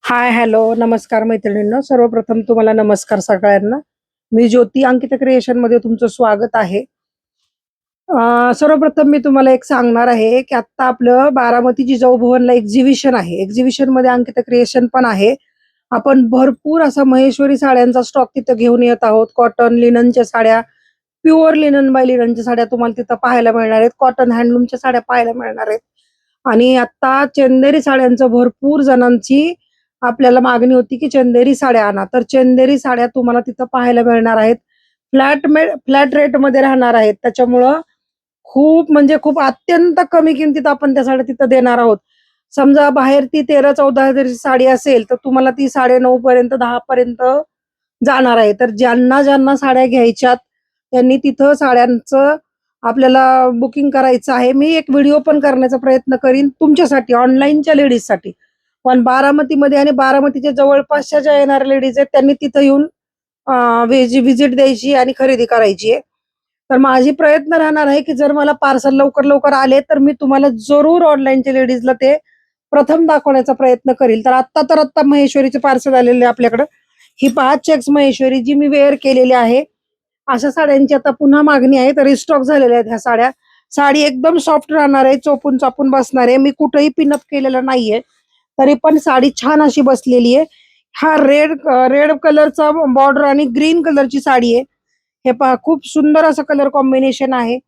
Hi hello नमस्कार मैत्रिणींनो. सर्वप्रथम तुम्हाला नमस्कार सगळ्यांना. मी ज्योती अंकित क्रिएशन मध्ये तुमचं स्वागत आहे. सर्वप्रथम मी तुम्हाला एक सांगणार आहे की आता आपलं बारामती जिजाऊ भवनला एक्झिबिशन आहे. एक्झिबिशन मध्ये अंकित क्रिएशन पण आहे. आपण भरपूर असा महेश्वरी साड्यांचा स्टॉक तिथं घेऊन येत आहोत. कॉटन लिननच्या साड्या, प्युअर लिनन बाय लिननच्या साड्या तुम्हाला तिथं पाहायला मिळणार आहेत. कॉटन हँडलूमच्या साड्या पाहायला मिळणार आहेत. आणि आता चंदेरी साड्यांचं भरपूर जणांची आपल्याला मागणी होती की चंदेरी साड्या आणा, तर चंदेरी साड्या तुम्हाला तिथं पाहायला मिळणार आहेत. फ्लॅट रेट मध्ये राहणार आहेत. त्याच्यामुळं खूप म्हणजे खूप अत्यंत कमी किमतीत आपण त्या साड्या तिथं देणार आहोत. समजा बाहेर ती 13-14 हजाराची साडी असेल तर तुम्हाला ती 9.5 पर्यंत 10 पर्यंत जाणार आहे. तर ज्यांना ज्यांना साड्या घ्यायच्यात त्यांनी तिथं साड्यांचं आपल्याला बुकिंग करायचं आहे. मी एक व्हिडिओ पण करण्याचा प्रयत्न करीन तुमच्यासाठी, ऑनलाईनच्या लेडीजसाठी. पण बारामतीमध्ये आणि बारामतीच्या जवळपासच्या ज्या येणाऱ्या लेडीज आहेत त्यांनी तिथं येऊन व्हिजिट द्यायची आणि खरेदी करायची आहे. तर माझी प्रयत्न राहणार आहे की जर मला पार्सल लवकर लवकर आले तर मी तुम्हाला जरूर ऑनलाईनच्या लेडीजला ते प्रथम दाखवण्याचा प्रयत्न करील. तर आत्ता महेश्वरीचे पार्सल आलेले आपल्याकडं. ही 5 चेक्स महेश्वरी जी मी वेअर केलेली आहे. अशा साड्यांची आता पुन्हा मागणी आहे. तर रिस्टॉक झालेल्या आहेत ह्या साड्या. साडी एकदम सॉफ्ट राहणार आहे, चोपून चापून बसणार आहे. मी कुठेही पिनअप केलेलं नाहीये, तरी पण साडी छान अशी बसलेली आहे. हा रेड कलरचा बॉर्डर आणि ग्रीन कलरची साडी आहे. हे पहा, खूप सुंदर असं कलर कॉम्बिनेशन आहे.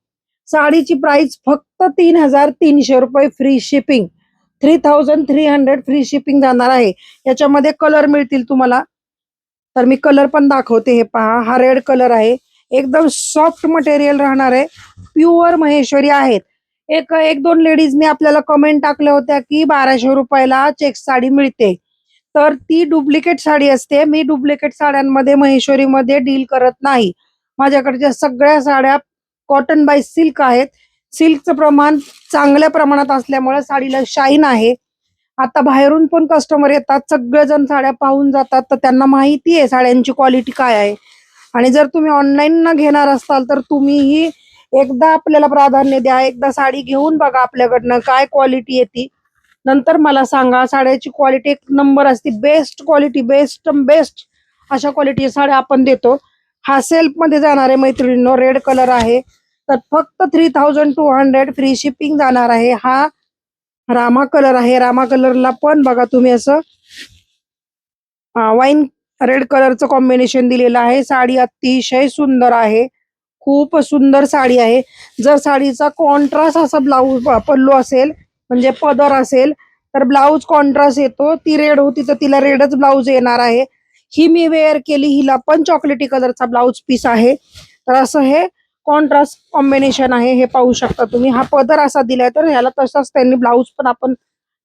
साडीची प्राइस फक्त 3,300 रुपये फ्री शिपिंग. 3,300 फ्री शिपिंग जाणार आहे. याच्यामध्ये कलर मिळतील तुम्हाला. तर मी कलर पण दाखवते. हे पहा, हा रेड कलर आहे. एकदम सॉफ्ट मटेरियल राहणार आहे. प्युअर महेश्वरी आहेत. एक एक दोन लेडीजने आपल्याला कमेंट टाकल्या होत्या की 1200 रुपयाला चेक साडी मिळते. तर ती डुप्लिकेट साडी असते. मी डुप्लिकेट साड्यांमध्ये महेश्वरीमध्ये डील करत नाही. माझ्याकडच्या सगळ्या साड्या कॉटन बाय सिल्क आहेत. सिल्कचं प्रमाण चांगल्या प्रमाणात असल्यामुळे साडीला शाईन आहे. आता बाहेरून पण कस्टमर येतात, सगळेजण साड्या पाहून जातात, तर त्यांना माहिती आहे साड्यांची क्वालिटी काय आहे. आणि जर तुम्ही ऑनलाईन न घेणार असाल तर तुम्हीही एकदा आपल्याला प्राधान्य द्या. एकदा साडी घेऊन बघा आपल्याकडनं काय क्वालिटी येते, नंतर मला सांगा. साड्याची क्वालिटी एक नंबर असते. बेस्ट क्वालिटी, बेस्ट बेस्ट अशा क्वालिटीच्या साड्या आपण देतो. हा सेल्फ मध्ये जाणार आहे मैत्रिणींनो. रेड कलर आहे. तर फक्त 3,200 फ्री शिपिंग जाणार आहे. हा रामा कलर आहे. रामा कलरला पण बघा तुम्ही असं वाईन रेड कलरचं कॉम्बिनेशन दिलेलं आहे. साडी अतिशय सुंदर आहे. खूप सुंदर साडी आहे. जर साडीचा कॉन्ट्रास्ट असा ब्लाऊज पल्लू असेल, म्हणजे पदर असेल, तर ब्लाऊज कॉन्ट्रास्ट येतो. ती रेड होती तर तिला रेडच ब्लाऊज येणार आहे. ही मी वेअर केली, हिला पण चॉकलेटी कलरचा ब्लाऊज पीस आहे. तर असं हे कॉन्ट्रास्ट कॉम्बिनेशन आहे. हे पाहू शकता तुम्ही. हा पदर असा दिलाय तर ह्याला तसाच त्यांनी ब्लाऊज पण आपण,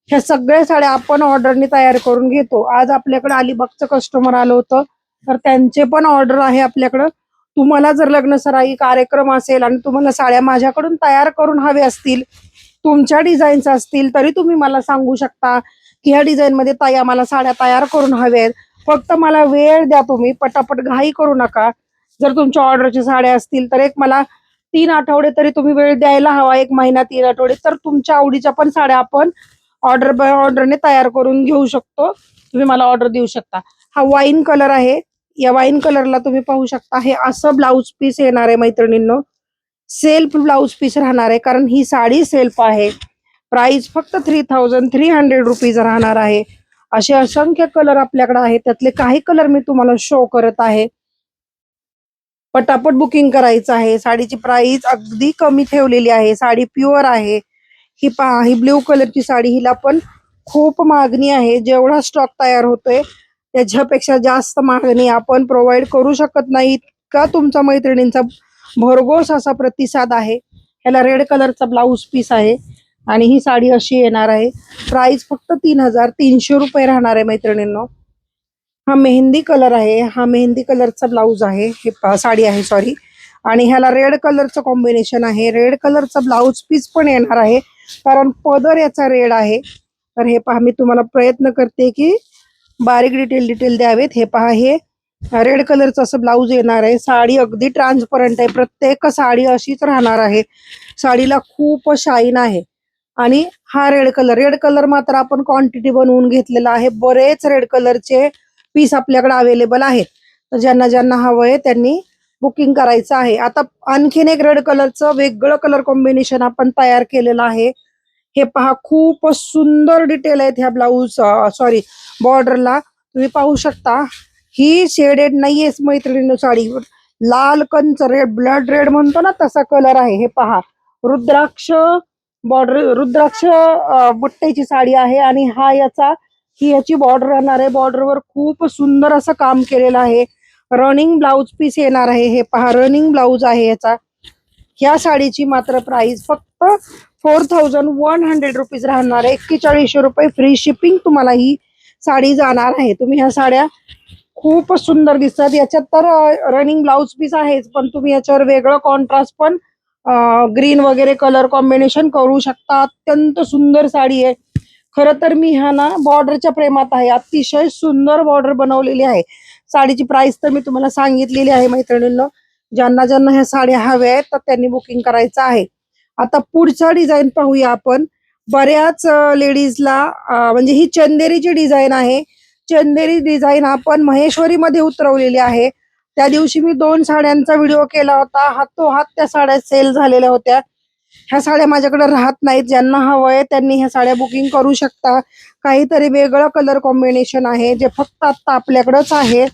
ह्या सगळ्या साड्या आपण ऑर्डरने तयार करून घेतो. आज आपल्याकडे अलिबागचं कस्टमर आलं होतं, तर त्यांचे पण ऑर्डर आहे आपल्याकडं. तुम्हाला जर लग्न सराई कार्यक्रम असेल आणि तुम्हाला साड्या माझ्याकडून तयार करून हवे असतील, तुमच्या डिझाईन्स असतील, तरी तुम्ही मला सांगू शकता की ह्या डिझाईन मध्ये ताई आम्हाला साड्या तयार करून हव्यात. फक्त मला वेळ द्या. तुम्ही पटापट घाई करू नका. जर तुमच्या ऑर्डरच्या साड्या असतील तर एक मला 3 आठवडे तरी तुम्ही वेळ द्यायला हवा. 1 महिना 3 आठवडे, तर तुमच्या आवडीच्या पण साड्या आपण ऑर्डर बाय ऑर्डरने तयार करून घेऊ शकतो. तुम्ही मला ऑर्डर देऊ शकता. हा वाईन कलर आहे. या वाईन कलरला तुम्ही पाहू शकता हे असं ब्लाऊज पीस येणार आहे मैत्रिणींनो. सेल्फ ब्लाऊज पीस राहणार आहे, कारण ही साडी सेल्फ आहे. प्राइस फक्त 3,300 रुपीज राहणार आहे. असे असंख्य कलर आपल्याकडे आहेत. त्यातले काही कलर मी तुम्हाला शो करत आहे. पटापट बुकिंग करायचं आहे. साडीची प्राइस अगदी कमी ठेवलेली आहे. साडी प्युअर आहे. ही पहा, ही ब्ल्यू कलरची साडी, हिला पण खूप मागणी आहे. जेवढा स्टॉक तयार होतोय त्याच्यापेक्षा जास्त मागणी आपण प्रोव्हाइड करू शकत नाही. इतका तुमचा मैत्रिणींचा भरघोस असा प्रतिसाद आहे. ह्याला रेड कलरचा ब्लाऊज पीस आहे आणि ही साडी अशी येणार आहे. प्राइस फक्त 3,300 रुपये राहणार आहे मैत्रिणींनो. हा मेहंदी कलर आहे. हा मेहंदी कलरचा ब्लाऊज आहे. हे साडी आहे, सॉरी. आणि ह्याला रेड कलरचं कॉम्बिनेशन आहे. रेड कलरचा ब्लाऊज पीस पण येणार आहे, कारण पदर याचा रेड आहे. तर हे पहा, मी तुम्हाला प्रयत्न करते की बारीक डिटेल द्यावेत. हे पहा, हे रेड कलरचं असं ब्लाऊज येणार आहे. साडी अगदी ट्रान्सपरंट आहे. प्रत्येक साडी अशीच राहणार आहे. साडीला खूप शाईन आहे. आणि हा रेड कलर मात्र आपण क्वांटिटी बनवून घेतलेला आहे. बरेच रेड कलरचे पीस आपल्याकडे अवेलेबल आहेत. तर ज्यांना ज्यांना हवंय त्यांनी बुकिंग करायचं आहे. आता आणखीन एक रेड कलरचं वेगळं कलर कॉम्बिनेशन आपण तयार केलेलं आहे. हे पहा, खूप सुंदर डिटेल आहेत ह्या ब्लाऊज सॉरी बॉर्डरला. तुम्ही पाहू शकता. ही शेडेड नाहीये मैत्रिणींनो साडी, लाल कंच रेड, ब्लड रेड म्हणतो ना तसा कलर आहे. हे पहा, रुद्राक्ष बॉर्डर, रुद्राक्ष बुट्ट्याची साडी आहे आणि ही याची बॉर्डर राहणार आहे. बॉर्डरवर खूप सुंदर असं काम केलेलं आहे. रनिंग ब्लाऊज पीस येणार आहे. हे पहा, रनिंग ब्लाऊज आहे याचा. ह्या साडीची मात्र प्राइस फक्त 4100 रुपीज राहणार आहे. 4100 रुपये फ्री शिपिंग तुम्हाला ही साडी जाणार आहे. तुम्ही ह्या साड्या खूप सुंदर दिसतात. याच्यात तर रनिंग ब्लाऊज पीस आहेच, पण तुम्ही याच्यावर वेगळं कॉन्ट्रास्ट पण ग्रीन वगैरे कलर कॉम्बिनेशन करू शकता. अत्यंत सुंदर साडी आहे. खरं तर मी ह्या ना बॉर्डरच्या प्रेमात आहे. अतिशय सुंदर बॉर्डर बनवलेली आहे. साडीची प्राइस तर मी तुम्हाला सांगितलेली आहे मैत्रिणींनो. ज्यांना ज्यांना ह्या साड्या हव्या आहेत तर त्यांनी बुकिंग करायचं आहे. आता पुढचा डिझाईन पाहूया आपण. बऱ्याच लेडीजला म्हणजे ही चंदेरीची डिझाईन आहे. चंदेरी डिझाईन आपण महेश्वरी मध्ये उतरवलेली आहे. त्या दिवशी मी 2 साड्यांचा व्हिडिओ केला होता. हातोहात त्या साड्या सेल झालेल्या होत्या. ह्या साड्या माझ्याकडे राहत नाहीत. ज्यांना हवंय त्यांनी ह्या साड्या बुकिंग करू शकता. काहीतरी वेगळं कलर कॉम्बिनेशन आहे जे फक्त आता आपल्याकडेच आहे.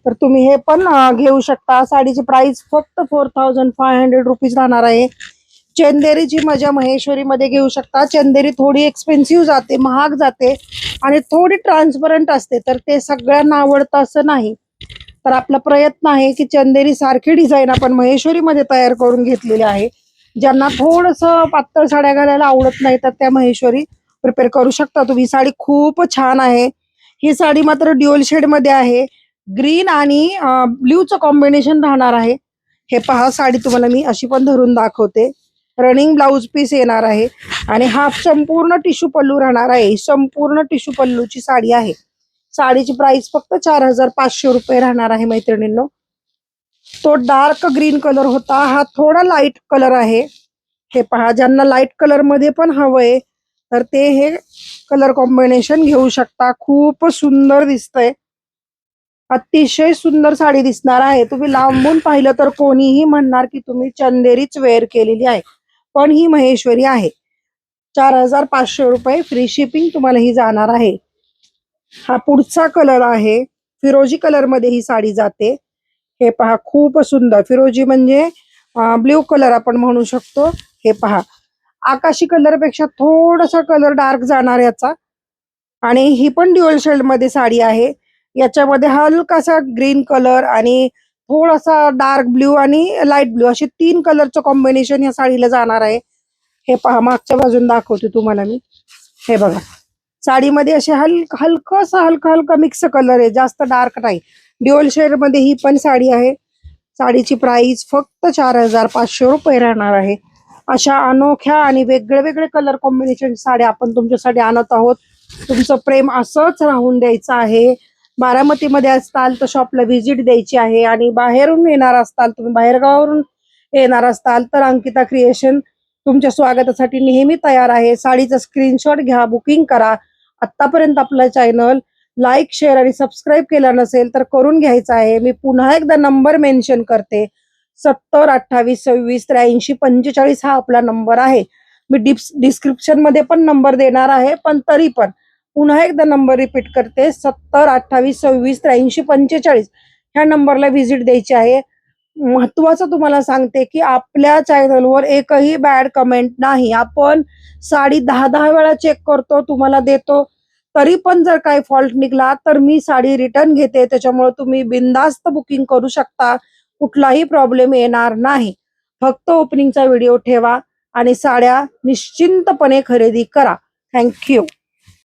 तर तुम्ही हे पण घेऊ शकता. साडीची प्राइस फक्त 4500 रुपीज राहणार आहे. चंदेरीची मजा महेश्वरी मध्ये घेऊ शकता. चंदेरी थोडी एक्सपेन्सिव्ह जाते, महाग जाते आणि थोडी ट्रान्सपरंट असते. तर ते सगळ्यांना आवडतं असं नाही. तर आपला प्रयत्न आहे की चंदेरी सारखी डिझाईन आपण महेश्वरी मध्ये तयार करून घेतलेली आहे. ज्यांना थोडस पातळ साड्या घालायला आवडत नाही तर त्या महेश्वरी प्रिपेअर करू शकता तुम्ही. साडी खूप छान आहे. ही साडी मात्र ड्युअल शेड मध्ये आहे. ग्रीन आणि ब्ल्यूचं कॉम्बिनेशन राहणार आहे. हे पहा, साडी तुम्हाला मी अशी पण धरून दाखवते. रनिंग ब्लाऊज पीस येणार आहे आणि हा संपूर्ण टिश्यू पल्लू राहणार आहे. संपूर्ण टिश्यू पल्लूची साडी आहे. साडीची प्राइस फक्त 4500 रुपये राहणार आहे मैत्रिणींनो. तो डार्क ग्रीन कलर होता, हा थोडा लाईट कलर आहे. हे पहा, ज्यांना लाईट कलर मध्ये पण हवंय तर ते हे कलर कॉम्बिनेशन घेऊ शकता. खूप सुंदर दिसतंय. अतिशय सुंदर साडी दिसणार आहे. तुम्ही लांबून पाहिलं तर कोणीही म्हणणार की तुम्ही चंदेरीच वेअर केलेली आहे, पण ही महेश्वरी आहे. 4500 रुपये फ्री शिपिंग तुम्हाला ही जाणार आहे. हा पुढचा कलर आहे. फिरोजी कलर मध्ये ही साडी जाते. हे पहा, खूप सुंदर फिरोजी म्हणजे ब्ल्यू कलर आपण म्हणू शकतो. हे पहा, आकाशी कलर पेक्षा थोडासा कलर डार्क जाणार याचा. आणि ही पण ड्युअल शेड मध्ये साडी आहे. याच्यामध्ये हलकासा ग्रीन कलर आणि थोडासा डार्क ब्ल्यू आणि लाईट ब्ल्यू असे 3 कलरचं कॉम्बिनेशन या साडीला जाणार आहे. हे पहा, मागच्या बाजून दाखवते तुम्हाला मी. हे बघा, साडीमध्ये असे हलका मिक्स कलर आहे, जास्त डार्क नाही. ड्युअल शेड मध्ये ही पण साडी आहे. साडीची प्राइस फक्त 4500 रुपये राहणार आहे. अशा अनोख्या आणि वेगळे कलर कॉम्बिनेशन साड्या आपण तुमच्यासाठी आणत आहोत. तुमचं प्रेम असंच राहून द्यायचं आहे. बारामतीमध्ये असताल तर शॉपला व्हिजिट द्यायची आहे आणि बाहेरून येणार असताल, तुम्ही बाहेरगावावरून येणार असताल तर अंकिता क्रिएशन तुमच्या स्वागतासाठी नेहमी तयार आहे. साडीचा स्क्रीनशॉट घ्या, बुकिंग करा. आतापर्यंत आपला चॅनल लाईक, शेअर आणि सबस्क्राईब केला नसेल तर करून घ्यायचा आहे. मी पुन्हा एकदा नंबर मेन्शन करते. 70 28 26 83 45 हा आपला नंबर आहे. मी डिस्क्रिप्शन मध्ये पण नंबर देणार आहे, पण तरी पण पुन्हा एकदा नंबर रिपीट करते. 70 28 26 83 45 ह्या नंबरला व्हिजिट द्यायची आहे. महत्वाचं तुम्हाला सांगते की आपल्या चॅनलवर एकही बॅड कमेंट नाही. आपण साडी 10 वेळा चेक करतो, तुम्हाला देतो. तरी पण जर काही फॉल्ट निघला तर मी साडी रिटर्न घेते. त्याच्यामुळे तुम्ही बिनधास्त बुकिंग करू शकता. कुठलाही प्रॉब्लेम येणार नाही. फक्त ओपनिंगचा व्हिडिओ ठेवा आणि साड्या निश्चिंतपणे खरेदी करा. थँक्यू.